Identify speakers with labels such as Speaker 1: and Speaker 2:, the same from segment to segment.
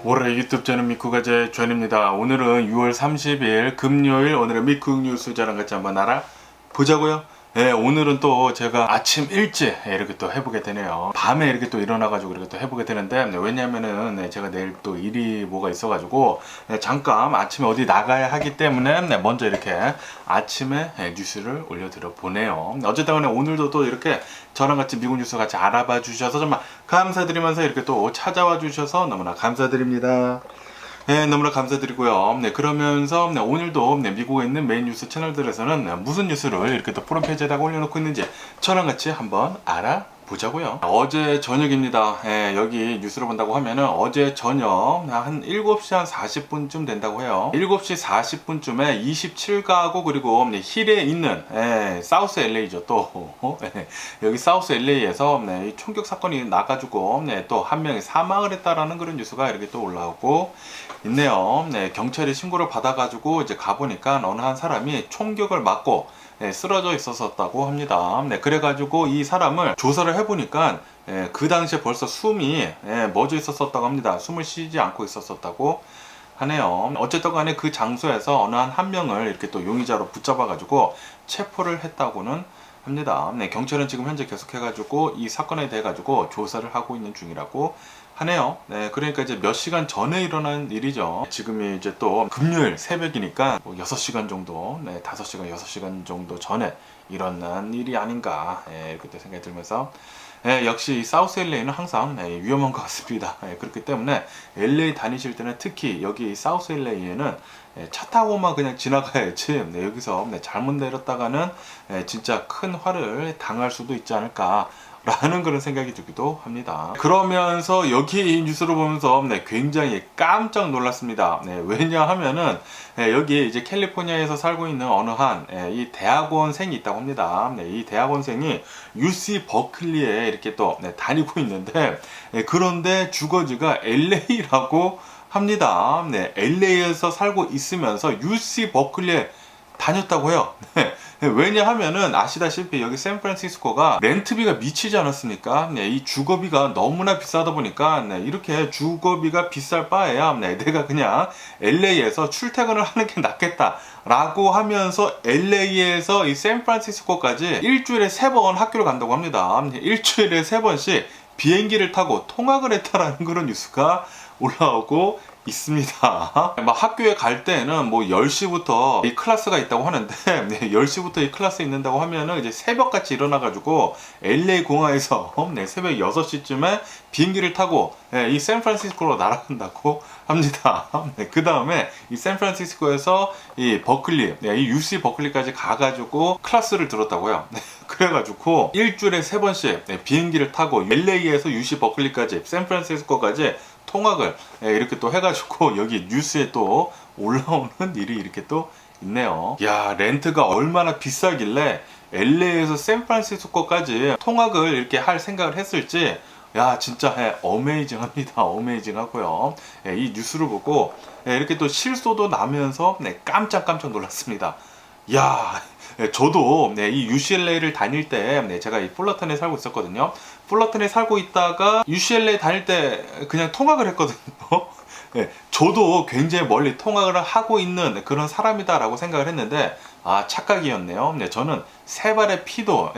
Speaker 1: 올해 유튜브 저는 미쿠가제 존입니다. 오늘은 6월 30일 금요일, 오늘의 미쿠 뉴스 저랑 같이 한번 알아보자고요. 예, 오늘은 또 제가 아침 일찍 이렇게 또 해보게 되네요. 밤에 이렇게 또 일어나가지고 이렇게 또 해보게 되는데, 왜냐면은 제가 내일 또 일이 뭐가 있어가지고 잠깐 아침에 어디 나가야 하기 때문에 먼저 이렇게 아침에 뉴스를 올려드려 보네요. 어쨌든 간에 오늘도 또 이렇게 저랑 같이 미국 뉴스 같이 알아봐 주셔서 정말 감사드리면서 이렇게 또 찾아와 주셔서 너무나 감사드립니다. 네, 너무나 감사드리고요. 네, 그러면서 오늘도 미국에 있는 메인 뉴스 채널들에서는 무슨 뉴스를 이렇게 또 프론페이지에다가 올려놓고 있는지 저랑 같이 한번 알아보자고요. 어제 저녁입니다. 여기 뉴스를 본다고 하면은 어제 저녁 한 7시 한 40분쯤 된다고 해요. 7시 40분쯤에 27가구 그리고 힐에 있는 사우스 LA죠. 또 여기 사우스 LA에서 이 총격 사건이 나가지고 또 한 명이 사망을 했다라는 그런 뉴스가 이렇게 또 올라오고 있네요. 경찰이 신고를 받아가지고 이제 가보니까 어느 한 사람이 총격을 맞고 쓰러져 있었다고 합니다. 그래가지고 이 사람을 조사를 해보니까 그 당시에 벌써 숨이 멎어 있었다고 합니다. 숨을 쉬지 않고 있었다고 하네요. 어쨌든 간에 그 장소에서 어느 한 명을 이렇게 또 용의자로 붙잡아가지고 체포를 했다고는 합니다. 경찰은 지금 현재 계속해가지고 이 사건에 대해 가지고 조사를 하고 있는 중이라고 하네요. 그러니까 이제 몇 시간 전에 일어난 일이죠. 지금이 이제 또 금요일 새벽이니까 뭐 6시간 정도, 5시간, 6시간 정도 전에 일어난 일이 아닌가, 이렇게 또 생각이 들면서 역시 이 사우스 LA는 항상 위험한 것 같습니다. 그렇기 때문에 LA 다니실 때는 특히 여기 사우스 LA에는 차 타고만 그냥 지나가야지 여기서 잘못 내렸다가는 진짜 큰 화를 당할 수도 있지 않을까 라는 그런 생각이 들기도 합니다. 그러면서 여기 이 뉴스를 보면서 굉장히 깜짝 놀랐습니다. 왜냐하면은 여기 이제 캘리포니아에서 살고 있는 어느 한 이 대학원생이 있다고 합니다. 이 대학원생이 UC 버클리에 이렇게 또 다니고 있는데 그런데 주거지가 LA라고 합니다. LA에서 살고 있으면서 UC 버클리에 다녔다고 해요. 왜냐하면은 아시다시피 여기 샌프란시스코가 렌트비가 미치지 않았습니까? 이 주거비가 너무나 비싸다 보니까 이렇게 주거비가 비쌀 바에야 내가 그냥 LA에서 출퇴근을 하는 게 낫겠다 라고 하면서 LA에서 이 샌프란시스코까지 일주일에 3번 학교를 간다고 합니다. 일주일에 3번씩 비행기를 타고 통학을 했다라는 그런 뉴스가 올라오고 있습니다. 막 학교에 갈 때는 뭐 10시부터 이 클래스가 있다고 하는데 10시부터 이 클래스 있는다고 하면은 이제 새벽같이 일어나가지고 LA 공항에서 새벽 6시쯤에 비행기를 타고 이 샌프란시스코로 날아간다고 합니다. 그 다음에 이 샌프란시스코에서 이 버클리, 이 UC 버클리까지 가가지고 클래스를 들었다고요. 그래가지고 일주일에 3번씩 비행기를 타고 LA에서 UC 버클리까지 샌프란시스코까지 통학을 이렇게 또 해가지고 여기 뉴스에 또 올라오는 일이 이렇게 또 있네요. 야, 렌트가 얼마나 비싸길래 LA에서 샌프란시스코까지 통학을 이렇게 할 생각을 했을지 야, 진짜 어메이징합니다. 어메이징하고요. 이 뉴스를 보고 이렇게 또 실소도 나면서 깜짝 놀랐습니다. 야, 저도 이 UCLA를 다닐 때 제가 이 풀러턴에 살고 있었거든요. 풀러턴에 살고 있다가 UCLA 다닐 때 그냥 통학을 했거든요. 저도 굉장히 멀리 통학을 하고 있는 그런 사람이다라고 생각을 했는데 착각이었네요. 저는 세 발의 피도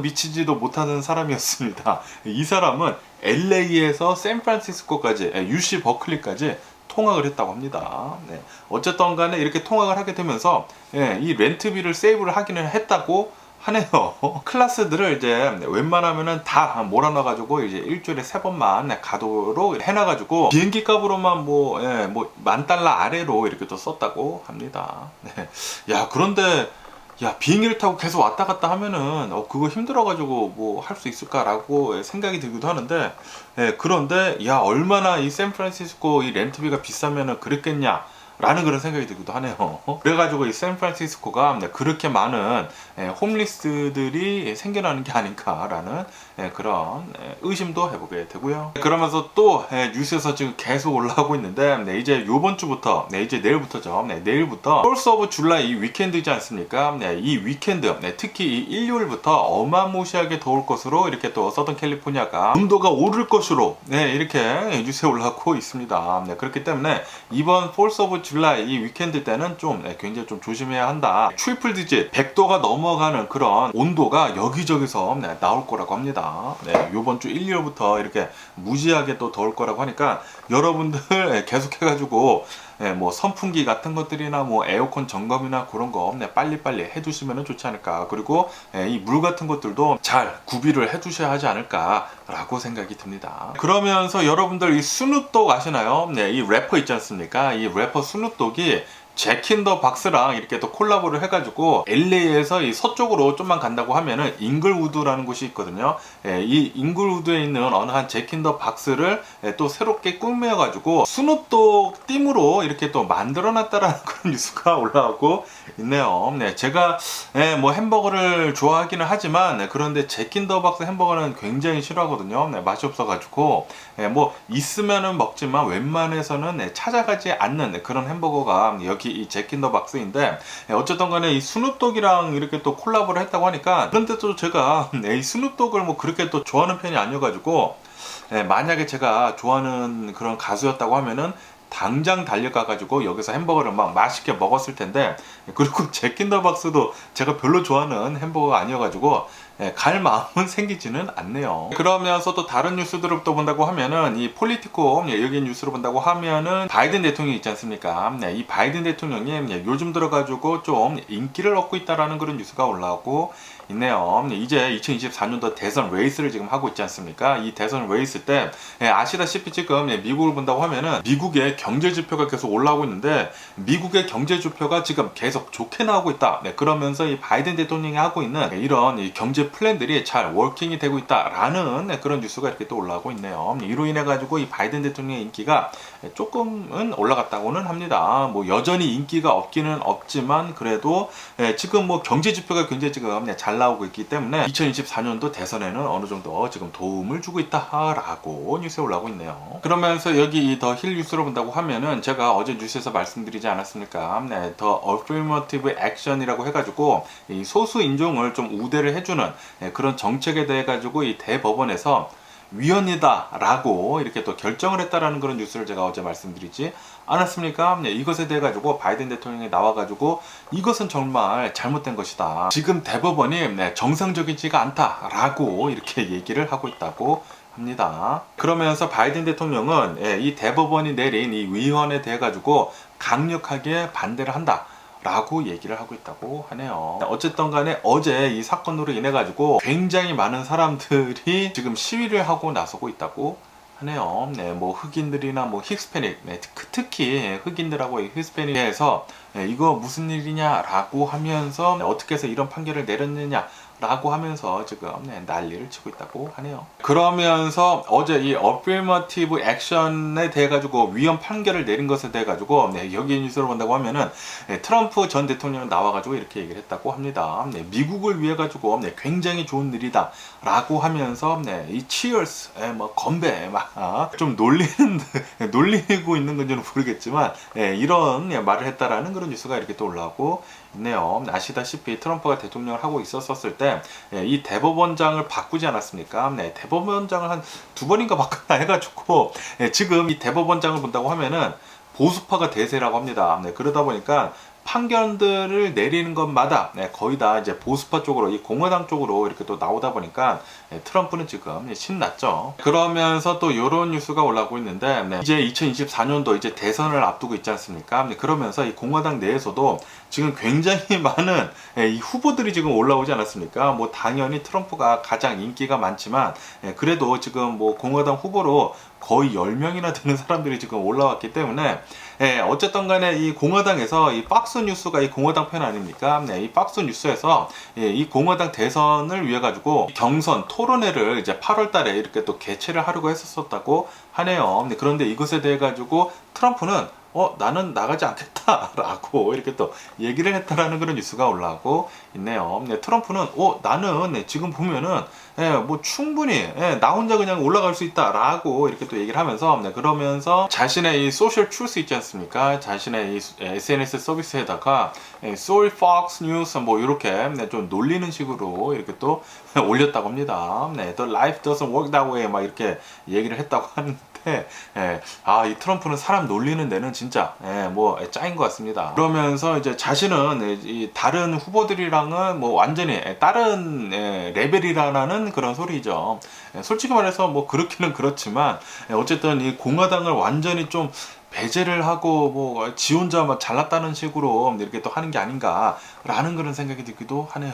Speaker 1: 미치지도 못하는 사람이었습니다. 이 사람은 LA에서 샌프란시스코까지 UC 버클리까지 통학을 했다고 합니다. 어쨌든 간에 이렇게 통학을 하게 되면서 이 렌트비를 세이브를 하기는 했다고 하네요. 클래스들을 이제 웬만하면은 다 몰아넣어가지고 이제 일주일에 3번만 가도록 해놔가지고 비행기 값으로만 뭐 $10,000 아래로 이렇게 또 썼다고 합니다. 야, 그런데 야, 비행기를 타고 계속 왔다 갔다 하면은 그거 힘들어가지고 뭐 할 수 있을까라고 생각이 들기도 하는데 그런데 야, 얼마나 이 샌프란시스코 이 렌트비가 비싸면은 그랬겠냐 라는 그런 생각이 들기도 하네요. 그래가지고 이 샌프란시스코가 그렇게 많은 홈리스들이 생겨나는 게 아닌가라는 그런 의심도 해보게 되고요. 그러면서 또 뉴스에서 지금 계속 올라오고 있는데 이제 요번 주부터 이제 내일부터죠. 내일부터 폴스 오브 줄라이 위켄드이지 않습니까? 이 위켄드 특히 이 일요일부터 어마무시하게 더울 것으로 이렇게 또 서던 캘리포니아가 온도가 오를 것으로 이렇게 뉴스에 올라오고 있습니다. 그렇기 때문에 이번 폴스 오브 줄라이 이 위켄드 때는 좀 굉장히 좀 조심해야 한다. 트리플 디짓 100도가 넘어가는 그런 온도가 여기저기서 나올 거라고 합니다. 요번 주 일요일부터 이렇게 무지하게 또 더울 거라고 하니까 여러분들 계속해가지고 뭐 선풍기 같은 것들이나 뭐 에어컨 점검이나 그런 거 빨리빨리 해두시면 좋지 않을까. 그리고 이 물 같은 것들도 잘 구비를 해두셔야 하지 않을까 라고 생각이 듭니다. 그러면서 여러분들 이 스눕독 아시나요? 이 래퍼 있지 않습니까? 이 래퍼 스눕독이 잭 인 더 박스랑 이렇게 또 콜라보를 해가지고 LA에서 이 서쪽으로 좀만 간다고 하면은 잉글우드라는 곳이 있거든요. 이 잉글우드에 있는 어느 한 잭 인 더 박스를 또 새롭게 꾸며가지고 스눕독 띠으로 이렇게 또 만들어놨다라는 그런 뉴스가 올라오고 있네요. 제가 뭐 햄버거를 좋아하기는 하지만 그런데 잭 인 더 박스 햄버거는 굉장히 싫어하거든요. 맛이 없어가지고 뭐 있으면은 먹지만 웬만해서는 찾아가지 않는 그런 햄버거가 여기 이 잭 인 더 박스인데 어쨌든 간에 이 스눕독이랑 이렇게 또 콜라보를 했다고 하니까 그런데 또 제가 이 스눕독을 뭐 그렇게 또 좋아하는 편이 아니어가지고 만약에 제가 좋아하는 그런 가수였다고 하면은 당장 달려가가지고 여기서 햄버거를 막 맛있게 먹었을 텐데 그리고 잭 인 더 박스도 제가 별로 좋아하는 햄버거가 아니어가지고 갈 마음은 생기지는 않네요. 그러면서 또 다른 뉴스들을 또 본다고 하면은 이 폴리티코 여기 뉴스를 본다고 하면은 바이든 대통령이 있지 않습니까? 이 바이든 대통령이 요즘 들어가지고 좀 인기를 얻고 있다라는 그런 뉴스가 올라오고 있네요. 이제 2024년도 대선 레이스를 지금 하고 있지 않습니까? 이 대선 레이스 때 아시다시피 지금 미국을 본다고 하면은 미국의 경제 지표가 계속 올라오고 있는데 미국의 경제 지표가 지금 계속 좋게 나오고 있다. 그러면서 이 바이든 대통령이 하고 있는 이런 이 경제 플랜들이 잘 워킹이 되고 있다라는 그런 뉴스가 이렇게 또 올라오고 있네요. 이로 인해 가지고 이 바이든 대통령의 인기가 조금은 올라갔다고는 합니다. 뭐 여전히 인기가 없기는 없지만 그래도 지금 뭐 경제 지표가 굉장히 지금 잘 나오고 있기 때문에 2024년도 대선에는 어느 정도 지금 도움을 주고 있다라고 뉴스에 올라오고 있네요. 그러면서 여기 이 더 힐 뉴스를 본다고 하면은 제가 어제 뉴스에서 말씀드리지 않았습니까? 더 어프리머티브 액션이라고 해가지고 이 소수 인종을 좀 우대를 해주는 그런 정책에 대해 가지고 이 대법원에서 위헌이다 라고 이렇게 또 결정을 했다라는 그런 뉴스를 제가 어제 말씀드리지 않았습니까? 이것에 대해 가지고 바이든 대통령이 나와 가지고 이것은 정말 잘못된 것이다. 지금 대법원이 정상적이지가 않다 라고 이렇게 얘기를 하고 있다고 합니다. 그러면서 바이든 대통령은 이 대법원이 내린 이 위헌에 대해 가지고 강력하게 반대를 한다 라고 얘기를 하고 있다고 하네요. 어쨌든 간에 어제 이 사건으로 인해 가지고 굉장히 많은 사람들이 지금 시위를 하고 나서고 있다고 하네요. 뭐 흑인들이나 뭐 히스패닉, 특히 흑인들하고 히스패닉에서 이거 무슨 일이냐라고 하면서 어떻게 해서 이런 판결을 내렸느냐 라고 하면서 지금 난리를 치고 있다고 하네요. 그러면서 어제 이 어프리머티브 액션에 대해 가지고 위헌 판결을 내린 것에 대해 가지고 여기 뉴스를 본다고 하면은 트럼프 전 대통령이 나와 가지고 이렇게 얘기를 했다고 합니다. 미국을 위해 가지고 굉장히 좋은 일이다 라고 하면서 이 치얼스 뭐 건배 막 좀 놀리고 있는 건지는 모르겠지만 이런 말을 했다라는 그런 뉴스가 이렇게 또 올라오고 있네요. 아시다시피 트럼프가 대통령을 하고 있었을 때 이 대법원장을 바꾸지 않았습니까? 대법원장을 한 2번인가 바꿨나 해가지고 지금 이 대법원장을 본다고 하면은 보수파가 대세라고 합니다. 그러다 보니까 판결들을 내리는 것마다 거의 다 이제 보수파 쪽으로 이 공화당 쪽으로 이렇게 또 나오다 보니까 트럼프는 지금 신났죠. 그러면서 또 이런 뉴스가 올라오고 있는데 이제 2024년도 이제 대선을 앞두고 있지 않습니까? 그러면서 이 공화당 내에서도 지금 굉장히 많은 이 후보들이 지금 올라오지 않았습니까? 뭐 당연히 트럼프가 가장 인기가 많지만 그래도 지금 뭐 공화당 후보로 거의 10명이나 되는 사람들이 지금 올라왔기 때문에 어쨌든 간에 이 공화당에서 이 박스 뉴스가 이 공화당 편 아닙니까? 이 박스 뉴스에서 이 공화당 대선을 위해 가지고 경선 토론회를 이제 8월 달에 이렇게 또 개최를 하려고 했었다고 하네요. 그런데 이것에 대해 가지고 트럼프는 나는 나가지 않겠다라고 이렇게 또 얘기를 했다라는 그런 뉴스가 올라오고 있네요. 네, 트럼프는 나는 지금 보면은 뭐 충분히 나 혼자 그냥 올라갈 수 있다라고 이렇게 또 얘기를 하면서 그러면서 자신의 이 소셜 트루스 있지 않습니까? 자신의 이 SNS 서비스에다가 소울 폭스 뉴스 뭐 이렇게 좀 놀리는 식으로 이렇게 또 올렸다고 합니다. 네, The life doesn't work that way 막 이렇게 얘기를 했다고 하는데 이 트럼프는 사람 놀리는 데는 진짜 뭐 짱인 것 같습니다. 그러면서 이제 자신은 이 다른 후보들이랑은 뭐 완전히 다른 레벨이라는 그런 소리죠. 솔직히 말해서 뭐 그렇기는 그렇지만 어쨌든 이 공화당을 완전히 좀 배제를 하고 뭐 지 혼자 막 잘났다는 식으로 이렇게 또 하는 게 아닌가라는 그런 생각이 들기도 하네요.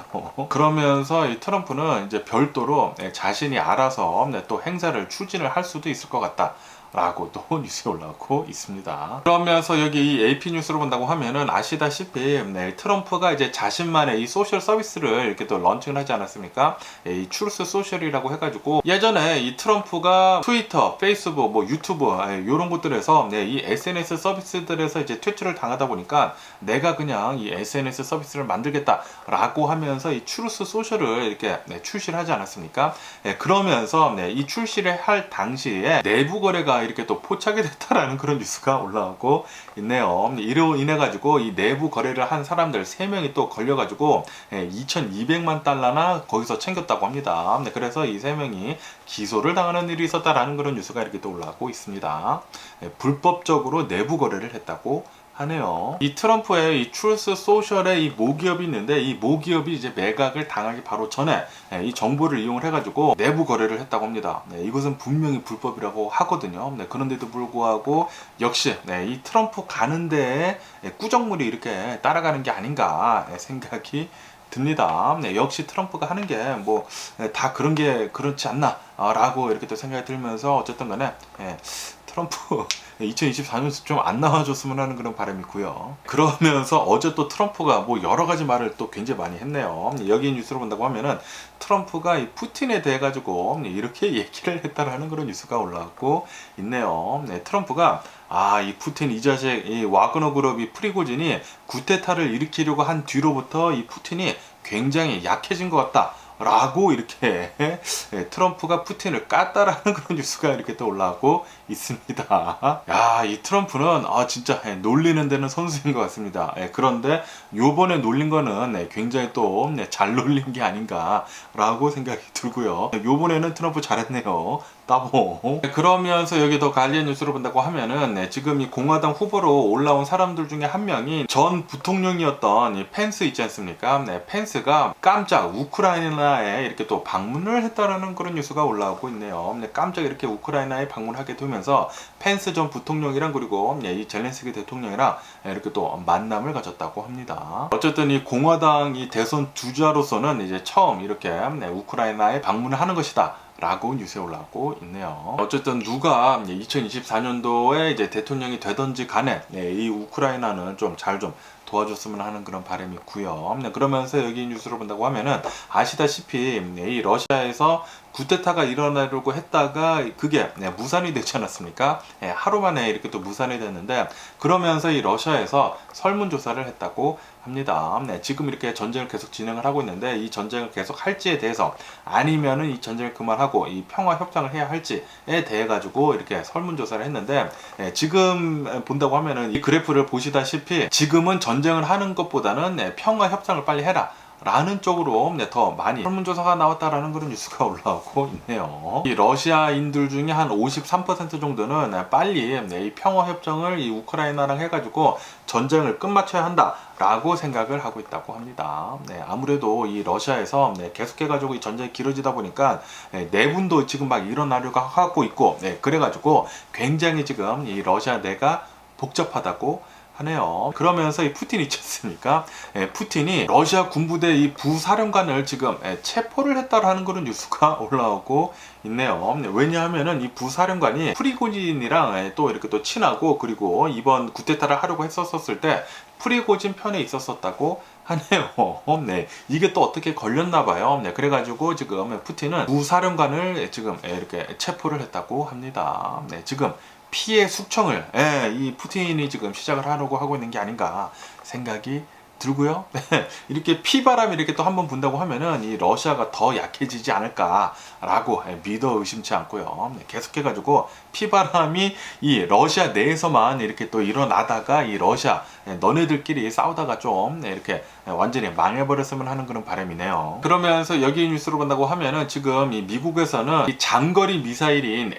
Speaker 1: 그러면서 이 트럼프는 이제 별도로 자신이 알아서 또 행사를 추진을 할 수도 있을 것 같다. 라고 또 뉴스에 올라오고 있습니다. 그러면서 여기 이 AP 뉴스로 본다고 하면은 아시다시피 트럼프가 이제 자신만의 이 소셜 서비스를 이렇게 또 런칭을 하지 않았습니까? 이 추루스 소셜이라고 해가지고 예전에 이 트럼프가 트위터, 페이스북, 뭐 유튜브 이런 곳들에서 이 SNS 서비스들에서 이제 퇴출을 당하다 보니까 내가 그냥 이 SNS 서비스를 만들겠다라고 하면서 이 추루스 소셜을 이렇게 출시를 하지 않았습니까? 그러면서 이 출시를 할 당시에 내부 거래가 이렇게 또 포착이 됐다라는 그런 뉴스가 올라오고 있네요. 이로 인해 가지고 이 내부 거래를 한 사람들 3명이 또 걸려 가지고 2,200만 달러나 거기서 챙겼다고 합니다. 그래서 이 3명이 기소를 당하는 일이 있었다라는 그런 뉴스가 이렇게 또 올라오고 있습니다. 불법적으로 내부 거래를 했다고 하네요. 이 트럼프의 이 트루스 소셜의 이 모기업이 있는데 이 모기업이 이제 매각을 당하기 바로 전에 이 정보를 이용을 해가지고 내부 거래를 했다고 합니다. 이것은 분명히 불법이라고 하거든요. 그런데도 불구하고 역시 이 트럼프 가는 데에 꾸정물이 이렇게 따라가는 게 아닌가 생각이 듭니다. 역시 트럼프가 하는 게 뭐 다 그런 게 그렇지 않나 라고 이렇게 또 생각이 들면서 어쨌든 간에 트럼프 2024년 좀 안 나와줬으면 하는 그런 바람이 있고요. 그러면서 어제 또 트럼프가 뭐 여러 가지 말을 또 굉장히 많이 했네요. 여기 뉴스로 본다고 하면은 트럼프가 이 푸틴에 대해 가지고 이렇게 얘기를 했다라는 그런 뉴스가 올라왔고 있네요. 트럼프가 이 푸틴 이 자식 이 와그너 그룹 이 프리고진이 구테타를 일으키려고 한 뒤로부터 이 푸틴이 굉장히 약해진 것 같다. 라고 이렇게 트럼프가 푸틴을 깠다라는 그런 뉴스가 이렇게 또 올라오고 있습니다. 야, 이 트럼프는 진짜 놀리는 데는 선수인 것 같습니다. 그런데 요번에 놀린 거는 굉장히 또 잘 놀린 게 아닌가라고 생각이 들고요. 요번에는 트럼프 잘했네요. 따봉. 그러면서 여기 더 가디언 뉴스로 본다고 하면은 지금 이 공화당 후보로 올라온 사람들 중에 한 명이 전 부통령이었던 이 펜스 있지 않습니까? 펜스가 깜짝 우크라이나에 이렇게 또 방문을 했다라는 그런 뉴스가 올라오고 있네요. 깜짝 이렇게 우크라이나에 방문하게 되면서 펜스 전 부통령이랑 그리고 이 젤렌스키 대통령이랑 이렇게 또 만남을 가졌다고 합니다. 어쨌든 이 공화당 이 대선 주자로서는 이제 처음 이렇게 우크라이나에 방문을 하는 것이다. 라고 뉴스에 올라오고 있네요. 어쨌든 누가 2024년도에 이제 대통령이 되든지 간에 이 우크라이나는 좀 잘 좀 도와줬으면 하는 그런 바람이 있고요. 그러면서 여기 뉴스를 본다고 하면은 아시다시피 이 러시아에서 쿠데타가 일어나려고 했다가 그게 무산이 되지 않았습니까? 하루 만에 이렇게 또 무산이 됐는데 그러면서 이 러시아에서 설문조사를 했다고 합니다. 지금 이렇게 전쟁을 계속 진행을 하고 있는데 이 전쟁을 계속 할지에 대해서 아니면은 이 전쟁을 그만하고 이 평화 협상을 해야 할지에 대해 가지고 이렇게 설문조사를 했는데 지금 본다고 하면은 이 그래프를 보시다시피 지금은 전쟁을 하는 것보다는 평화 협상을 빨리 해라. 라는 쪽으로 더 많이 설문조사가 나왔다라는 그런 뉴스가 올라오고 있네요. 이 러시아인들 중에 한 53% 정도는 빨리 이 평화협정을 이 우크라이나랑 해가지고 전쟁을 끝마쳐야 한다. 라고 생각을 하고 있다고 합니다. 아무래도 이 러시아에서 계속해가지고 이 전쟁이 길어지다 보니까 내분도 지금 막 일어나려고 하고 있고 그래가지고 굉장히 지금 이 러시아 내가 복잡하다고 하네요. 그러면서 이 푸틴 있지 않습니까? 푸틴이 러시아 군부대 이 부사령관을 지금 체포를 했다라는 그런 뉴스가 올라오고 있네요. 왜냐하면은 이 부사령관이 프리고진이랑 또 이렇게 또 친하고 그리고 이번 쿠데타를 하려고 했었을 때 프리고진 편에 있었었다고 하네요. 이게 또 어떻게 걸렸나 봐요. 그래가지고 지금 푸틴은 부사령관을 지금 이렇게 체포를 했다고 합니다. 지금 피해 숙청을 이 푸틴이 지금 시작을 하려고 하고 있는 게 아닌가 생각이 들고요. 이렇게 피바람이 이렇게 또 한번 분다고 하면은 이 러시아가 더 약해지지 않을까라고 믿어 의심치 않고요. 계속해가지고 피바람이 이 러시아 내에서만 이렇게 또 일어나다가 이 러시아 너네들끼리 싸우다가 좀 이렇게 완전히 망해버렸으면 하는 그런 바람이네요. 그러면서 여기 뉴스로 본다고 하면은 지금 이 미국에서는 이 장거리 미사일인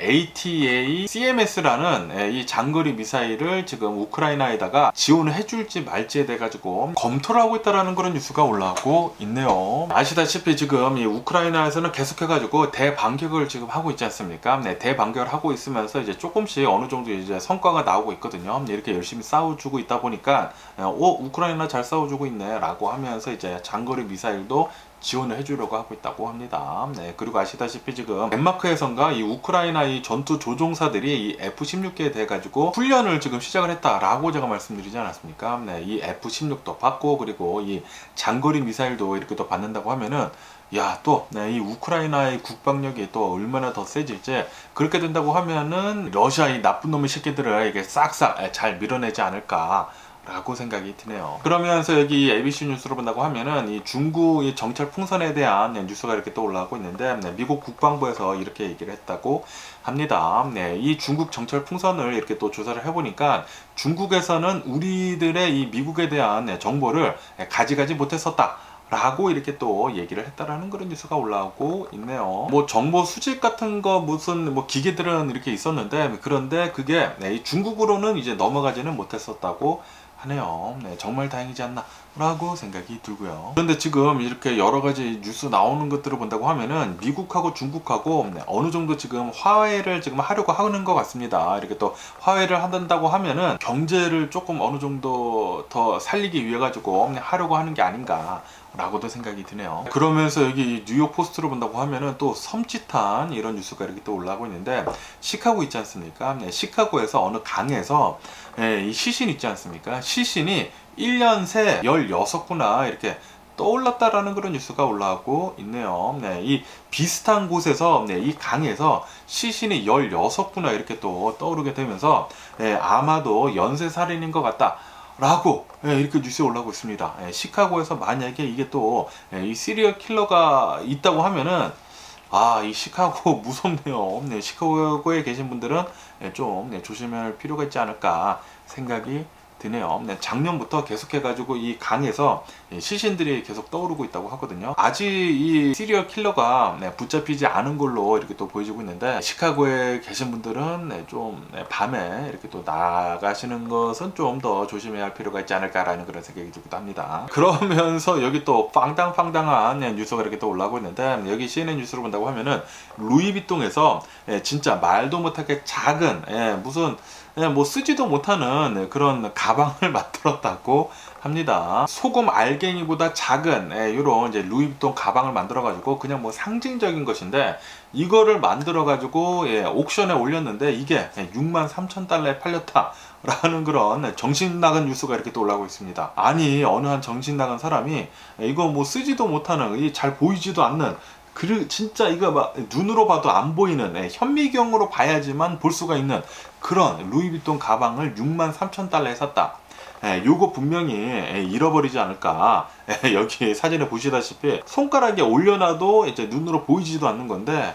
Speaker 1: ATACMS라는 이 장거리 미사일을 지금 우크라이나에다가 지원을 해줄지 말지에 대해 가지고 검토를 하고 있다라는 그런 뉴스가 올라오고 있네요. 아시다시피 지금 이 우크라이나에서는 계속해가지고 대반격을 지금 하고 있지 않습니까? 대반격을 하고 있으면서 이제 조금씩 어느 정도 이제 성과가 나오고 있거든요. 이렇게 열심히 싸워주고 있다 보니까 우크라이나 잘 싸워주고 있네라고 하면서 이제 장거리 미사일도 지원을 해주려고 하고 있다고 합니다. 그리고 아시다시피 지금 덴마크에선가 이 우크라이나 이 전투 조종사들이 이 F-16에 대해 가지고 훈련을 지금 시작을 했다라고 제가 말씀드리지 않았습니까? 이 F-16도 받고 그리고 이 장거리 미사일도 이렇게 또 받는다고 하면은 야, 또, 이 우크라이나의 국방력이 또 얼마나 더 세질지, 그렇게 된다고 하면은, 러시아의 나쁜 놈의 새끼들을 이게 싹싹 잘 밀어내지 않을까. 라고 생각이 드네요. 그러면서 여기 ABC 뉴스로 본다고 하면은 이 중국 이 정찰 풍선에 대한 뉴스가 이렇게 또 올라오고 있는데 미국 국방부에서 이렇게 얘기를 했다고 합니다. 이 중국 정찰 풍선을 이렇게 또 조사를 해보니까 중국에서는 우리들의 이 미국에 대한 정보를 가져가지 못했었다. 라고 이렇게 또 얘기를 했다라는 그런 뉴스가 올라오고 있네요. 뭐 정보 수집 같은 거 무슨 뭐 기계들은 이렇게 있었는데 그런데 그게 중국으로는 이제 넘어가지는 못했었다고 하네요. 정말 다행이지 않나 라고 생각이 들고요. 그런데 지금 이렇게 여러 가지 뉴스 나오는 것들을 본다고 하면은 미국하고 중국하고 어느 정도 지금 화해를 지금 하려고 하는 것 같습니다. 이렇게 또 화해를 한다고 하면은 경제를 조금 어느 정도 더 살리기 위해 가지고 하려고 하는 게 아닌가 라고도 생각이 드네요. 그러면서 여기 뉴욕 포스트를 본다고 하면은 또 섬찟한 이런 뉴스가 이렇게 또 올라오고 있는데 시카고 있지 않습니까? 시카고에서 어느 강에서 이 시신 있지 않습니까? 시신이 1년 새 16구나 이렇게 떠올랐다라는 그런 뉴스가 올라오고 있네요. 이 비슷한 곳에서 이 강에서 시신이 16구나 이렇게 또 떠오르게 되면서 아마도 연쇄살인인 것 같다. 라고 이렇게 뉴스에 올라오고 있습니다. 시카고에서 만약에 이게 또 이 시리얼 킬러가 있다고 하면은 이 시카고 무섭네요. 시카고에 계신 분들은 좀 조심할 필요가 있지 않을까 생각이 드네요. 작년부터 계속해가지고 이 강에서 시신들이 계속 떠오르고 있다고 하거든요. 아직 이 시리얼 킬러가 붙잡히지 않은 걸로 이렇게 또 보여지고 있는데 시카고에 계신 분들은 좀 밤에 이렇게 또 나가시는 것은 좀 더 조심해야 할 필요가 있지 않을까라는 그런 생각이 들기도 합니다. 그러면서 여기 또 빵당빵당한 뉴스가 이렇게 또 올라오고 있는데 여기 CNN 뉴스를 본다고 하면은 루이비통에서 진짜 말도 못하게 작은 무슨 뭐 쓰지도 못하는 그런 가방을 만들었다고 합니다. 소금 알갱이보다 작은 이런 이제 루이비통 가방을 만들어 가지고 그냥 뭐 상징적인 것인데 이거를 만들어 가지고 옥션에 올렸는데 이게 63,000달러에 팔렸다. 라는 그런 정신 나간 뉴스가 이렇게 또 올라오고 있습니다. 아니 어느 한 정신 나간 사람이 이거 뭐 쓰지도 못하는 잘 보이지도 않는 진짜 이거 막 눈으로 봐도 안 보이는 현미경으로 봐야지만 볼 수가 있는 그런 루이비통 가방을 63,000달러에 샀다. 요거 분명히 잃어버리지 않을까. 여기 사진에 보시다시피 손가락에 올려놔도 이제 눈으로 보이지도 않는 건데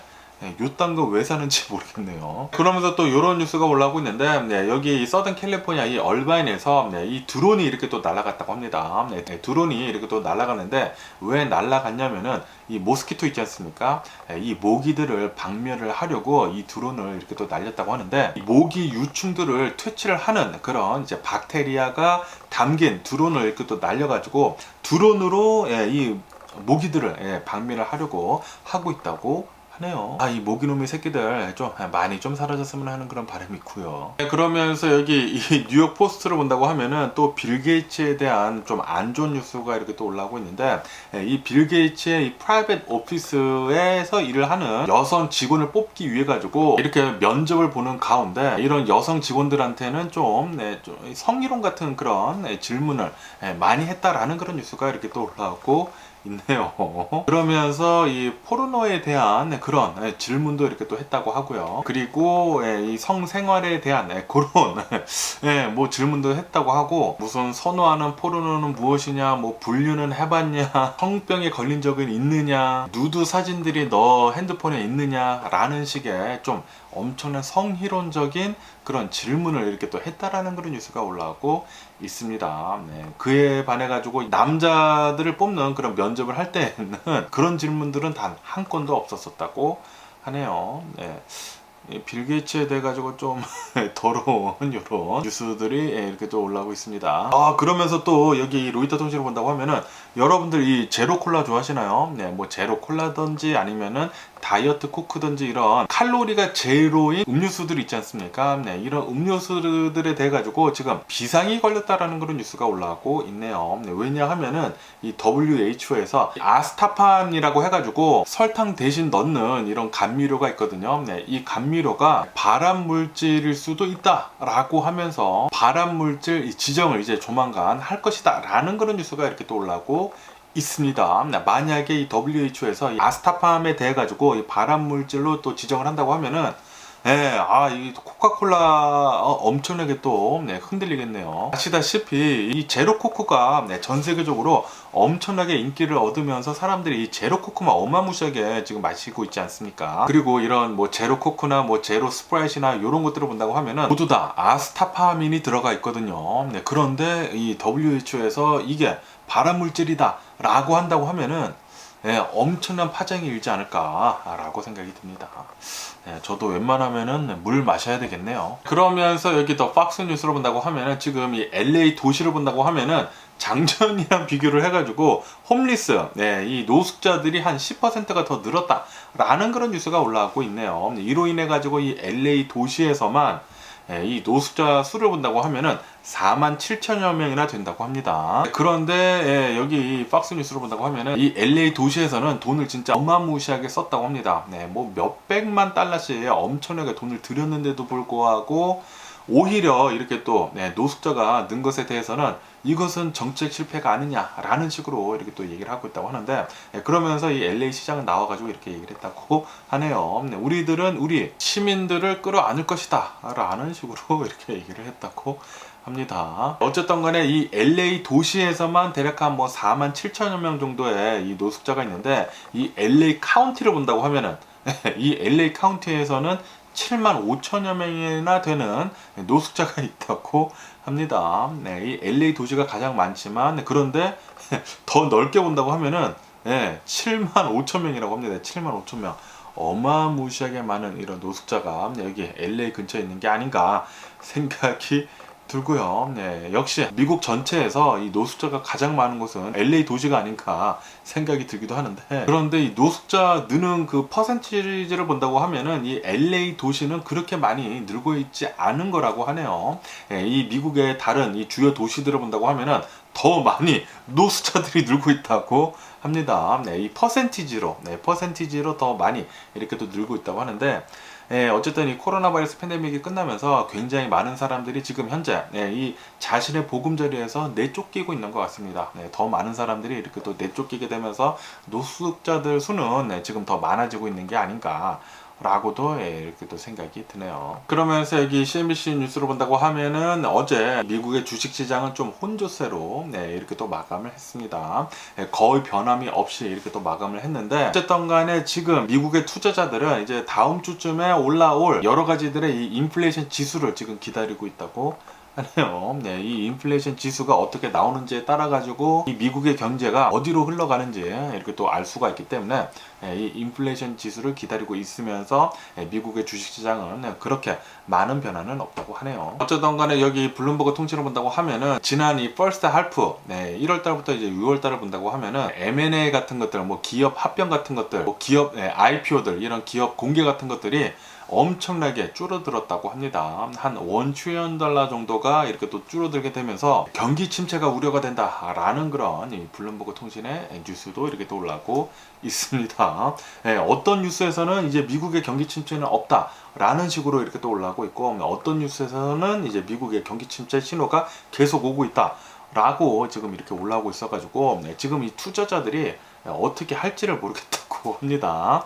Speaker 1: 요딴 거 왜 사는지 모르겠네요. 그러면서 또 이런 뉴스가 올라오고 있는데 여기 서던 캘리포니아 이 얼바인에서 이 드론이 이렇게 또 날아갔다고 합니다. 드론이 이렇게 또 날아갔는데 왜 날아갔냐면은 이 모스키토 있지 않습니까? 이 모기들을 박멸을 하려고 이 드론을 이렇게 또 날렸다고 하는데 이 모기 유충들을 퇴치를 하는 그런 이제 박테리아가 담긴 드론을 이렇게 또 날려가지고 드론으로 이 모기들을 박멸을 하려고 하고 있다고 하네요. 이 모기놈의 새끼들 좀 많이 좀 사라졌으면 하는 그런 바람이 있고요. 그러면서 여기 이 뉴욕 포스트를 본다고 하면은 또 빌 게이츠에 대한 좀 안 좋은 뉴스가 이렇게 또 올라오고 있는데 이 빌 게이츠의 이 프라이빗 오피스에서 일을 하는 여성 직원을 뽑기 위해 가지고 이렇게 면접을 보는 가운데 이런 여성 직원들한테는 좀 성희롱 같은 그런 질문을 많이 했다라는 그런 뉴스가 이렇게 또 올라오고 있네요. 그러면서 이 포르노에 대한 그런 질문도 이렇게 또 했다고 하고요. 그리고 이 성생활에 대한 그런 뭐 질문도 했다고 하고, 무슨 선호하는 포르노는 무엇이냐, 뭐 분류는 해봤냐, 성병에 걸린 적은 있느냐, 누드 사진들이 너 핸드폰에 있느냐 라는 식의 좀 엄청난 성희론적인 그런 질문을 이렇게 또 했다라는 그런 뉴스가 올라오고 있습니다. 그에 반해 가지고 남자들을 뽑는 그런 면접을 할 때는 그런 질문들은 단 한 건도 없었었다고 하네요. 빌 게이츠에 대해 가지고 좀 더러운 이런 뉴스들이 이렇게 또 올라오고 있습니다. 그러면서 또 여기 로이터 통신을 본다고 하면은, 여러분들 이 제로 콜라 좋아하시나요? 뭐 제로 콜라든지 아니면은 다이어트 코크든지 이런 칼로리가 제로인 음료수들 있지 않습니까? 이런 음료수들에 대해 가지고 지금 비상이 걸렸다라는 그런 뉴스가 올라오고 있네요. 왜냐하면은 이 WHO에서 아스타판이라고 해가지고 설탕 대신 넣는 이런 감미료가 있거든요. 이 감미료가 발암 물질일 수도 있다라고 하면서 발암 물질 지정을 이제 조만간 할 것이다라는 그런 뉴스가 이렇게 또 올라오고 있습니다. 만약에 이 WHO에서 이 아스타팜에 대해 가지고 이 발암 물질로 또 지정을 한다고 하면은, 이 코카콜라 엄청나게 또 흔들리겠네요. 아시다시피 이 제로 코크가 전 세계적으로 엄청나게 인기를 얻으면서 사람들이 이 제로 코크만 어마무시하게 지금 마시고 있지 않습니까? 그리고 이런 뭐 제로 코크나 뭐 제로 스프라이트나 이런 것들을 본다고 하면은 모두 다 아스타파민이 들어가 있거든요. 그런데 이 WHO에서 이게 발암 물질이다 라고 한다고 하면은 엄청난 파장이 일지 않을까라고 생각이 듭니다. 저도 웬만하면은 물 마셔야 되겠네요. 그러면서 여기 더 박스 뉴스로 본다고 하면은, 지금 이 LA 도시를 본다고 하면은 작년이랑 비교를 해가지고 홈리스, 이 노숙자들이 한 10%가 더 늘었다라는 그런 뉴스가 올라오고 있네요. 이로 인해 가지고 이 LA 도시에서만 이 노숙자 수를 본다고 하면은 47,000여 명이나 된다고 합니다. 그런데 여기 박스 뉴스로 본다고 하면은 이 LA 도시에서는 돈을 진짜 어마무시하게 썼다고 합니다. 뭐 몇백만 달러씩 엄청나게 돈을 들였는데도 불구하고 오히려 이렇게 또 노숙자가 는 것에 대해서는 이것은 정책 실패가 아니냐라는 식으로 이렇게 또 얘기를 하고 있다고 하는데, 그러면서 이 LA 시장은 나와가지고 이렇게 얘기를 했다고 하네요. 우리들은 우리 시민들을 끌어안을 것이다 라는 식으로 이렇게 얘기를 했다고 합니다. 어쨌든 간에 이 LA 도시에서만 대략 한 뭐 47,000여 명 정도의 이 노숙자가 있는데, 이 LA 카운티를 본다고 하면은 이 LA 카운티에서는 75,000여 명이나 되는 노숙자가 있다고 합니다. 이 LA 도시가 가장 많지만, 그런데 더 넓게 본다고 하면은 75,000명이라고 합니다. 75,000명. 어마무시하게 많은 이런 노숙자가 여기 LA 근처에 있는 게 아닌가 생각이 들고요. 역시 미국 전체에서 이 노숙자가 가장 많은 곳은 LA 도시가 아닌가 생각이 들기도 하는데, 그런데 이 노숙자 느는 그 퍼센티지를 본다고 하면은 이 LA 도시는 그렇게 많이 늘고 있지 않은 거라고 하네요. 이 미국의 다른 이 주요 도시들을 본다고 하면은 더 많이 노숙자들이 늘고 있다고 합니다. 이 퍼센티지로 더 많이 이렇게 또 늘고 있다고 하는데, 어쨌든 이 코로나 바이러스 팬데믹이 끝나면서 굉장히 많은 사람들이 지금 현재 이 자신의 보금자리에서 내쫓기고 있는 것 같습니다. 더 많은 사람들이 이렇게 또 내쫓기게 되면서 노숙자들 수는 지금 더 많아지고 있는 게 아닌가 라고도 이렇게 또 생각이 드네요. 그러면서 여기 CNBC 뉴스로 본다고 하면은, 어제 미국의 주식시장은 좀 혼조세로 이렇게 또 마감을 했습니다. 거의 변함이 없이 이렇게 또 마감을 했는데, 어쨌든 간에 지금 미국의 투자자들은 이제 다음 주쯤에 올라올 여러 가지들의 이 인플레이션 지수를 지금 기다리고 있다고 하네요. 이 인플레이션 지수가 어떻게 나오는지에 따라 가지고 이 미국의 경제가 어디로 흘러가는지 이렇게 또 알 수가 있기 때문에 이 인플레이션 지수를 기다리고 있으면서 미국의 주식시장은 그렇게 많은 변화는 없다고 하네요. 어쨌든 간에 여기 블룸버그 통신을 본다고 하면은, 지난 이 퍼스트 할프 1월 달부터 이제 6월 달을 본다고 하면은 M&A 같은 것들, 뭐 기업 합병 같은 것들, 뭐 기업 IPO들, 이런 기업 공개 같은 것들이 엄청나게 줄어들었다고 합니다. 한 $1 trillion 정도가 이렇게 또 줄어들게 되면서 경기 침체가 우려가 된다라는 그런 이 블룸버그 통신의 뉴스도 이렇게 또 올라오고 있습니다. 어떤 뉴스에서는 이제 미국의 경기 침체는 없다라는 식으로 이렇게 또 올라오고 있고, 어떤 뉴스에서는 이제 미국의 경기 침체 신호가 계속 오고 있다라고 지금 이렇게 올라오고 있어가지고, 지금 이 투자자들이 어떻게 할지를 모르겠다고 합니다.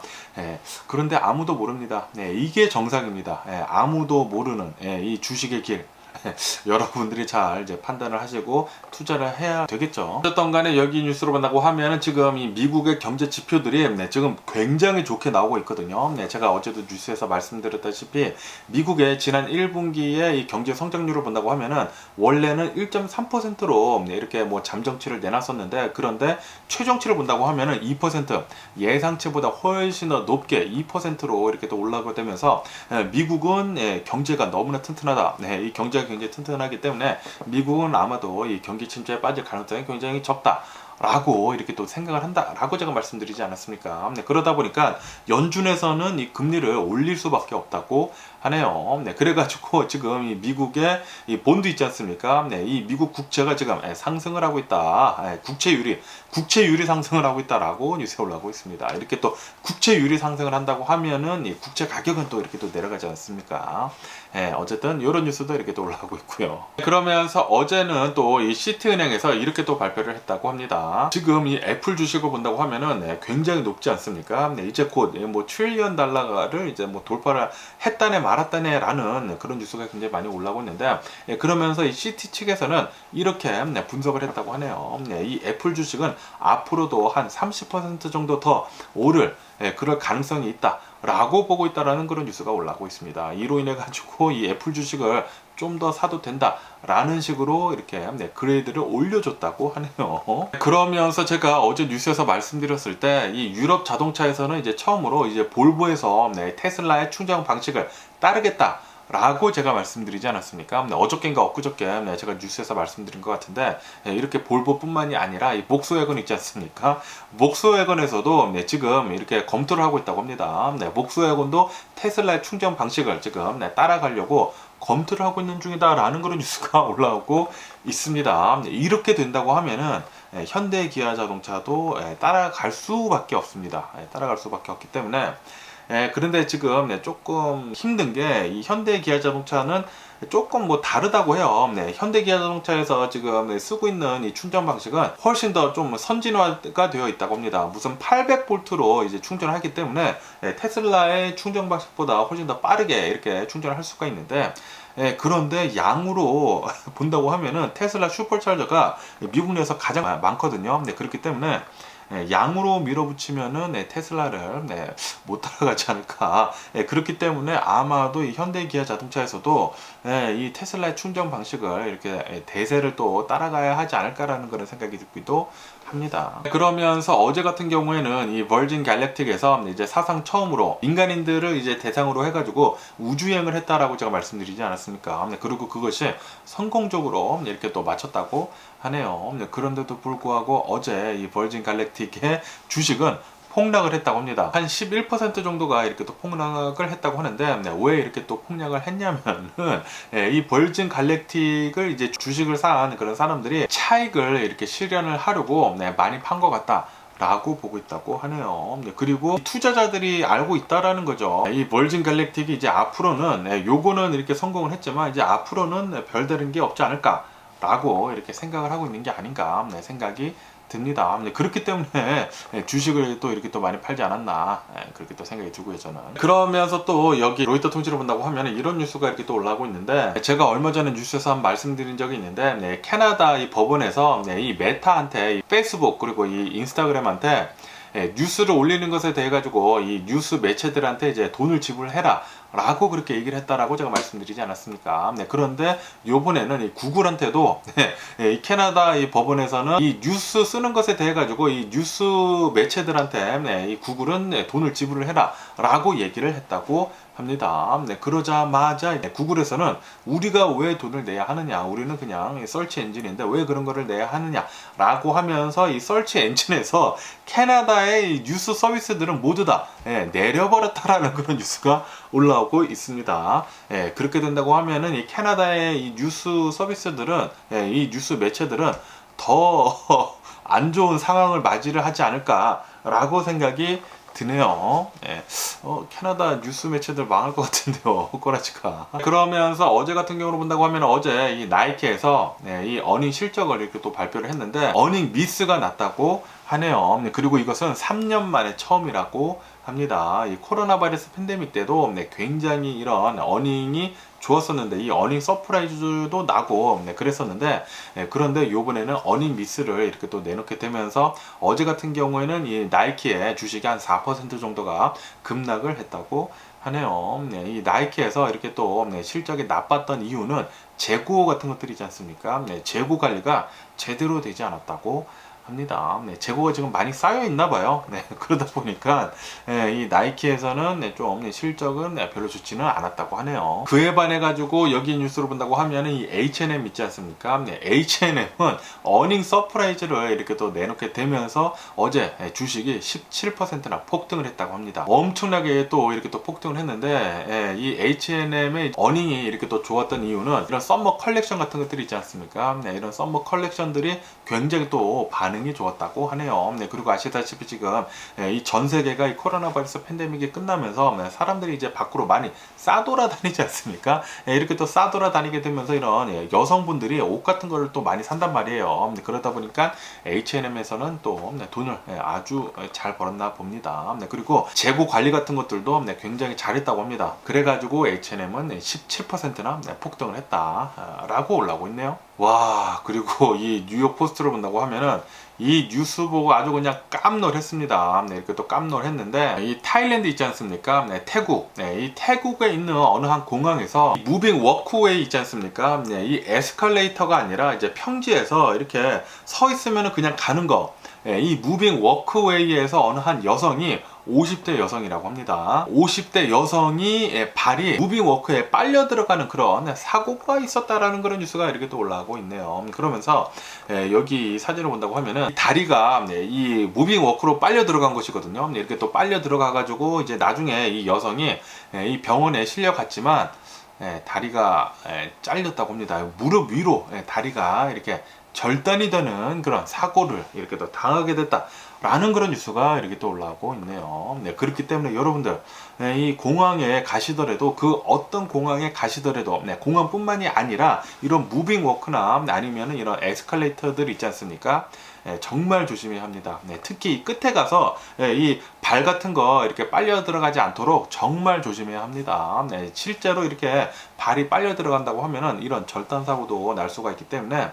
Speaker 1: 그런데 아무도 모릅니다. 이게 정상입니다. 아무도 모르는 이 주식의 길. 여러분들이 잘 이제 판단을 하시고 투자를 해야 되겠죠. 어쨌든 간에 여기 뉴스로 본다고 하면은 지금 이 미국의 경제 지표들이 지금 굉장히 좋게 나오고 있거든요. 제가 어제도 뉴스에서 말씀드렸다시피 미국의 지난 1분기의 이 경제 성장률을 본다고 하면은 원래는 1.3%로 이렇게 뭐 잠정치를 내놨었는데, 그런데 최종치를 본다고 하면은 2%, 예상치보다 훨씬 더 높게 2%로 이렇게 또 올라가게 되면서 미국은 경제가 너무나 튼튼하다. 이 경제가 굉장히 튼튼하기 때문에 미국은 아마도 이 경기 침체에 빠질 가능성이 굉장히 적다 라고 이렇게 또 생각을 한다 라고 제가 말씀드리지 않았습니까? 그러다 보니까 연준에서는 이 금리를 올릴 수밖에 없다고 하네요. 그래가지고 지금 이 미국의 이 본드 있지 않습니까? 이 미국 국채가 지금 상승을 하고 있다. 국채율이 상승을 하고 있다라고 뉴스에 올라오고 있습니다. 이렇게 또 국채율이 상승을 한다고 하면은 이 국채 가격은 또 이렇게 또 내려가지 않습니까? 어쨌든 이런 뉴스도 이렇게 또 올라오고 있고요. 그러면서 어제는 또 이 시티은행에서 이렇게 또 발표를 했다고 합니다. 지금 이 애플 주식을 본다고 하면은 굉장히 높지 않습니까? 이제 곧 뭐 트릴리언 달러를 이제 뭐 돌파를 했다네 말았다네 라는 그런 뉴스가 굉장히 많이 올라오고 있는데, 그러면서 이 시티 측에서는 이렇게 분석을 했다고 하네요. 이 애플 주식은 앞으로도 한 30% 정도 더 오를 그럴 가능성이 있다 라고 보고 있다라는 그런 뉴스가 올라오고 있습니다. 이로 인해 가지고 이 애플 주식을 좀 더 사도 된다 라는 식으로 이렇게 그레이드를 올려줬다고 하네요. 그러면서 제가 어제 뉴스에서 말씀드렸을 때 이 유럽 자동차에서는 이제 처음으로 이제 볼보에서 테슬라의 충전 방식을 따르겠다 라고 제가 말씀드리지 않았습니까? 어저께인가 엊그저께 제가 뉴스에서 말씀드린 것 같은데, 이렇게 볼보뿐만이 아니라 이 복스웨건 있지 않습니까? 복스웨건에서도 지금 이렇게 검토를 하고 있다고 합니다. 복스웨건도 테슬라의 충전 방식을 지금 따라가려고 검토를 하고 있는 중이다 라는 그런 뉴스가 올라오고 있습니다. 이렇게 된다고 하면은 현대 기아 자동차도 따라갈 수밖에 없습니다. 따라갈 수밖에 없기 때문에, 그런데 지금 조금 힘든 게 이 현대 기아 자동차는 조금 뭐 다르다고 해요. 현대 기아 자동차에서 지금 쓰고 있는 이 충전 방식은 훨씬 더 좀 선진화가 되어 있다고 합니다. 무슨 800볼트로 이제 충전을 하기 때문에 테슬라의 충전 방식보다 훨씬 더 빠르게 이렇게 충전을 할 수가 있는데, 그런데 양으로 본다고 하면은 테슬라 슈퍼차저가 미국 내에서 가장 많거든요. 그렇기 때문에 양으로 밀어붙이면은 테슬라를 못 따라가지 않을까. 그렇기 때문에 아마도 이 현대 기아 자동차에서도 이 테슬라의 충전 방식을 이렇게 대세를 또 따라가야 하지 않을까라는 그런 생각이 들기도 합니다. 그러면서 어제 같은 경우에는 이 버진 갈랙틱에서 이제 사상 처음으로 인간인들을 이제 대상으로 해가지고 우주여행을 했다라고 제가 말씀드리지 않았습니까? 그리고 그것이 성공적으로 이렇게 또 마쳤다고 하네요. 그런데도 불구하고 어제 이 버진 갈랙틱의 주식은 폭락을 했다고 합니다. 한 11% 정도가 이렇게 또 폭락을 했다고 하는데, 왜 이렇게 또 폭락을 했냐면은 이 버진 갈랙틱을 이제 주식을 산 그런 사람들이 차익을 이렇게 실현을 하려고 많이 판 것 같다 라고 보고 있다고 하네요. 그리고 투자자들이 알고 있다라는 거죠. 이 버진 갈랙틱이 이제 앞으로는 요거는 이렇게 성공을 했지만 이제 앞으로는 별다른 게 없지 않을까 라고 이렇게 생각을 하고 있는 게 아닌가 생각이 듭니다. 그렇기 때문에 주식을 또 이렇게 또 많이 팔지 않았나 그렇게 또 생각이 들고요, 저는. 그러면서 또 여기 로이터 통지를 본다고 하면 이런 뉴스가 이렇게 또 올라오고 있는데, 제가 얼마 전에 뉴스에서 한번 말씀드린 적이 있는데, 캐나다 이 법원에서 이 메타한테 이 페이스북 그리고 이 인스타그램한테 뉴스를 올리는 것에 대해 가지고 이 뉴스 매체들한테 이제 돈을 지불해라 라고 그렇게 얘기를 했다라고 제가 말씀드리지 않았습니까? 그런데 요번에는 이 구글한테도 이 캐나다 이 법원에서는 이 뉴스 쓰는 것에 대해 가지고 이 뉴스 매체들한테 이 구글은 돈을 지불을 해라 라고 얘기를 했다고 합니다. 그러자마자 구글에서는 우리가 왜 돈을 내야 하느냐, 우리는 그냥 서치 엔진인데 왜 그런 거를 내야 하느냐 라고 하면서 이 서치 엔진에서 캐나다의 이 뉴스 서비스들은 모두 다 내려버렸다라는 그런 뉴스가 올라오고 있습니다. 그렇게 된다고 하면은 이 캐나다의 이 뉴스 서비스들은 이 뉴스 매체들은 더 안 좋은 상황을 맞이를 하지 않을까 라고 생각이 드네요. 예. 캐나다 뉴스 매체들 망할 것 같은데요. 꼬라지가. 그러면서 어제 같은 경우로 본다고 하면 어제 이 나이키에서 이 어닝 실적을 이렇게 또 발표를 했는데 어닝 미스가 났다고 하네요. 그리고 이것은 3년 만에 처음이라고 합니다. 이 코로나 바이러스 팬데믹 때도 굉장히 이런 어닝이 좋았었는데 이 어닝 서프라이즈도 나고 그랬었는데 그런데 요번에는 어닝 미스를 이렇게 또 내놓게 되면서 어제 같은 경우에는 이 나이키의 주식이 한 4% 정도가 급락을 했다고 하네요. 이 나이키에서 이렇게 또 실적이 나빴던 이유는 재고 같은 것들이지 않습니까? 재고 관리가 제대로 되지 않았다고 합니다. 재고가 지금 많이 쌓여 있나 봐요. 그러다 보니까 이 나이키에서는 좀 실적은 별로 좋지는 않았다고 하네요. 그에 반해 가지고 여기 뉴스로 본다고 하면 이 H&M 있지 않습니까? H&M은 어닝 서프라이즈를 이렇게 또 내놓게 되면서 어제 주식이 17%나 폭등을 했다고 합니다. 엄청나게 또 이렇게 또 폭등을 했는데 이 H&M의 어닝이 이렇게 또 좋았던 이유는 이런 썸머 컬렉션 같은 것들이 있지 않습니까? 이런 썸머 컬렉션들이 굉장히 또 반응이 좋았다고 하네요. 그리고 아시다시피 지금 이 전 세계가 이 코로나 바이러스 팬데믹이 끝나면서 사람들이 이제 밖으로 많이 싸돌아다니지 않습니까? 이렇게 또 싸돌아다니게 되면서 이런 여성분들이 옷 같은 거를 또 많이 산단 말이에요. 그러다 보니까 H&M에서는 또 돈을 아주 잘 벌었나 봅니다. 그리고 재고 관리 같은 것들도 굉장히 잘했다고 합니다. 그래가지고 H&M은 17%나 폭등을 했다라고 올라오고 있네요. 와, 그리고 이 뉴욕 포스트를 본다고 하면은 이 뉴스 보고 아주 그냥 깜놀했습니다. 이렇게 또 깜놀했는데 이 타일랜드 있지 않습니까? 태국. 이 태국에 있는 어느 한 공항에서 무빙 워크웨이 있지 않습니까? 이 에스컬레이터가 아니라 이제 평지에서 이렇게 서 있으면 그냥 가는 거. 이 무빙 워크웨이에서 어느 한 여성이 50대 여성이라고 합니다. 50대 여성이 발이 무빙 워크에 빨려 들어가는 그런 사고가 있었다라는 그런 뉴스가 이렇게 또 올라오고 있네요. 그러면서 여기 사진을 본다고 하면은 다리가 이 무빙 워크로 빨려 들어간 것이거든요. 이렇게 또 빨려 들어가 가지고 이제 나중에 이 여성이 이 병원에 실려갔지만 다리가 잘렸다고 합니다. 무릎 위로 다리가 이렇게 절단이 되는 그런 사고를 이렇게 또 당하게 됐다라는 그런 뉴스가 이렇게 또 올라오고 있네요. 그렇기 때문에 여러분들 이 공항에 가시더라도 그 어떤 공항에 가시더라도 공항뿐만이 아니라 이런 무빙 워크나 아니면 이런 에스컬레이터들 있지 않습니까? 정말 조심해야 합니다. 특히 이 끝에 가서 이 발 같은 거 이렇게 빨려 들어가지 않도록 정말 조심해야 합니다. 실제로 이렇게 발이 빨려 들어간다고 하면은 이런 절단 사고도 날 수가 있기 때문에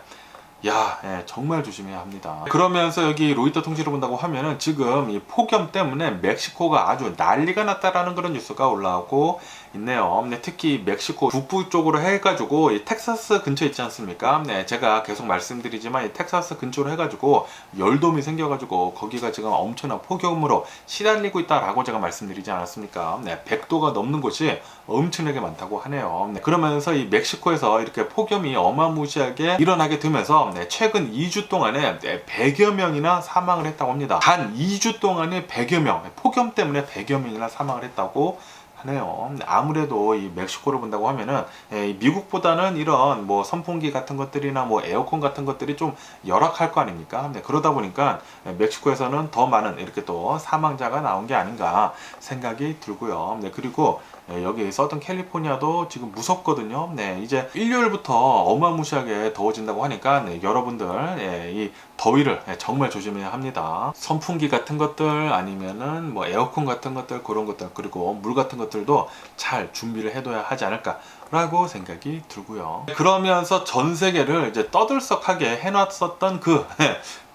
Speaker 1: 정말 조심해야 합니다. 그러면서 여기 로이터 통신을 본다고 하면은 지금 이 폭염 때문에 멕시코가 아주 난리가 났다라는 그런 뉴스가 올라오고 있네요. 특히 멕시코 북부 쪽으로 해가지고 이 텍사스 근처 있지 않습니까? 제가 계속 말씀드리지만 이 텍사스 근처로 해가지고 열돔이 생겨가지고 거기가 지금 엄청난 폭염으로 시달리고 있다라고 제가 말씀드리지 않았습니까? 100도가 넘는 곳이 엄청나게 많다고 하네요. 그러면서 이 멕시코에서 이렇게 폭염이 어마무시하게 일어나게 되면서 최근 2주 동안에 100여 명이나 사망을 했다고 합니다. 단 2주 동안에 100여 명, 폭염 때문에 100여 명이나 사망을 했다고 하네요. 아무래도 이 멕시코를 본다고 하면은 미국보다는 이런 뭐 선풍기 같은 것들이나 뭐 에어컨 같은 것들이 좀 열악할 거 아닙니까? 그러다 보니까 멕시코에서는 더 많은 이렇게 또 사망자가 나온 게 아닌가 생각이 들고요. 그리고 여기 서던 캘리포니아도 지금 무섭거든요. 이제 일요일부터 어마무시하게 더워진다고 하니까 여러분들 이 더위를 정말 조심해야 합니다. 선풍기 같은 것들 아니면은 뭐 에어컨 같은 것들 그런 것들 그리고 물 같은 것들도 잘 준비를 해둬야 하지 않을까 라고 생각이 들고요. 그러면서 전 세계를 이제 떠들썩하게 해놨었던 그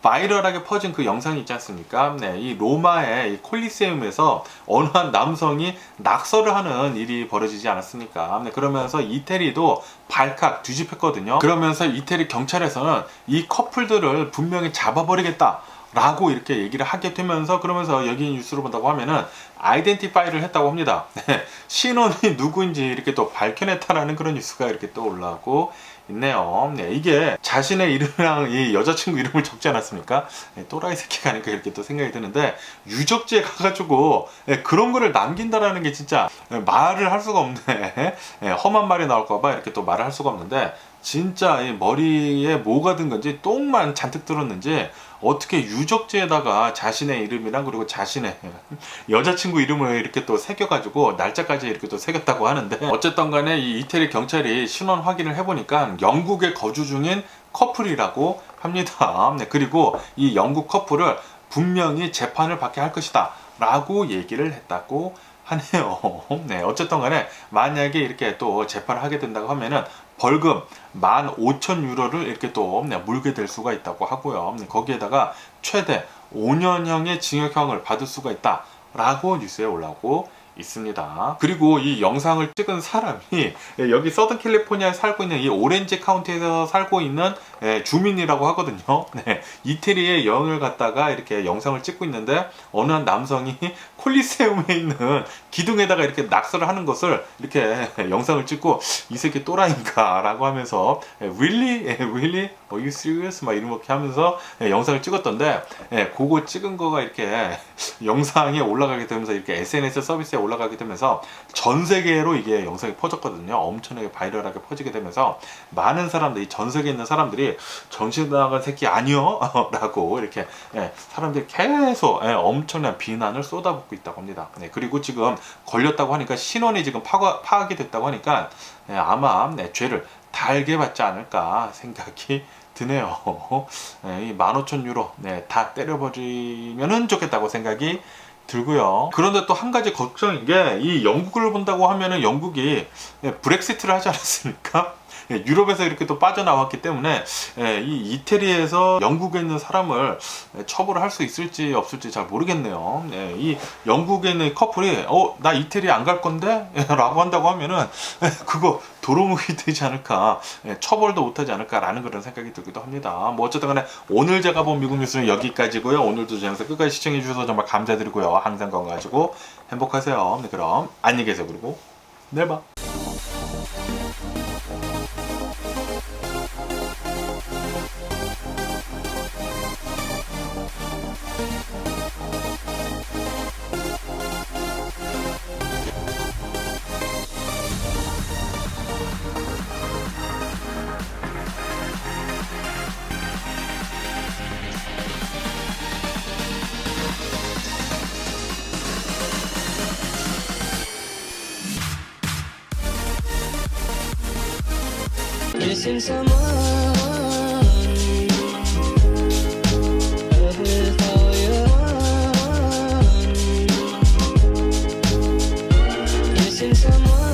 Speaker 1: 바이럴하게 퍼진 그 영상이 있지 않습니까? 이 로마의 이 콜리세움에서 어느 한 남성이 낙서를 하는 일이 벌어지지 않았습니까? 그러면서 이태리도 발칵 뒤집혔거든요. 그러면서 이태리 경찰에서는 이 커플들을 분명히 잡아버리겠다 라고 이렇게 얘기를 하게 되면서 그러면서 여기 뉴스를 본다고 하면은 아이덴티파이를 했다고 합니다. 신원이 누구인지 이렇게 또 밝혀냈다라는 그런 뉴스가 이렇게 또 올라오고 있네요. 이게 자신의 이름이랑 이 여자친구 이름을 적지 않았습니까? 또라이 새끼가 아닐까 이렇게 또 생각이 드는데 유적지에 가가지고 그런 거를 남긴다라는 게 진짜 말을 할 수가 없네. 험한 말이 나올까봐 이렇게 또 말을 할 수가 없는데 진짜 이 머리에 뭐가 든 건지 똥만 잔뜩 들었는지 어떻게 유적지에다가 자신의 이름이랑 그리고 자신의 여자친구 이름을 이렇게 또 새겨가지고 날짜까지 이렇게 또 새겼다고 하는데, 어쨌든 간에 이 이태리 경찰이 신원 확인을 해보니까 영국에 거주 중인 커플이라고 합니다. 네, 그리고 이 영국 커플을 분명히 재판을 받게 할 것이다 라고 얘기를 했다고 하네요. 네, 어쨌든 간에 만약에 이렇게 또 재판을 하게 된다고 하면은 벌금 15,000유로를 이렇게 또 물게 될 수가 있다고 하고요. 거기에다가 최대 5년형의 징역형을 받을 수가 있다 라고 뉴스에 올라오고 있습니다. 그리고 이 영상을 찍은 사람이 여기 서든 캘리포니아에 살고 있는 이 오렌지 카운티에서 살고 있는 주민이라고 하거든요. 네, 이태리에 여행을 갔다가 이렇게 영상을 찍고 있는데 어느 한 남성이 콜리세움에 있는 기둥에다가 이렇게 낙서를 하는 것을 이렇게 영상을 찍고 이 새끼 또라이인가 라고 하면서 Really? Really? Are you serious? 막 이렇게 하면서 영상을 찍었던데, 그거 찍은 거가 이렇게 영상에 올라가게 되면서 이렇게 SNS 서비스에 올라가게 되면서 전 세계로 이게 영상이 퍼졌거든요. 엄청나게 바이럴하게 퍼지게 되면서 많은 사람들이, 전 세계에 있는 사람들이 정신 나간 새끼 아니요? 라고 이렇게 사람들이 계속 엄청난 비난을 쏟아붓고 있다고 합니다. 그리고 지금 걸렸다고 하니까 신원이 지금 파악이 됐다고 하니까 아마 죄를 달게 받지 않을까 생각이 드네요. 이 15,000유로 다 때려버리면 좋겠다고 생각이 들고요. 그런데 또 한 가지 걱정인 게, 이 영국을 본다고 하면은 영국이 브렉시트를 하지 않았습니까? 유럽에서 이렇게 또 빠져나왔기 때문에 이 이태리에서 영국에 있는 사람을 처벌을 할 수 있을지 없을지 잘 모르겠네요. 이 영국에 있는 커플이 나 이태리 안 갈 건데? 라고 한다고 하면은 그거 도루묵이 되지 않을까, 처벌도 못하지 않을까 라는 그런 생각이 들기도 합니다. 뭐 어쨌든 간에 오늘 제가 본 미국 뉴스는 여기까지고요. 오늘도 제 영상 끝까지 시청해 주셔서 정말 감사드리고요. 항상 건강하시고 행복하세요. 네, 그럼 안녕히 계세요. 그리고 내일 봐.
Speaker 2: Missing someone with all your heart. Missing someone.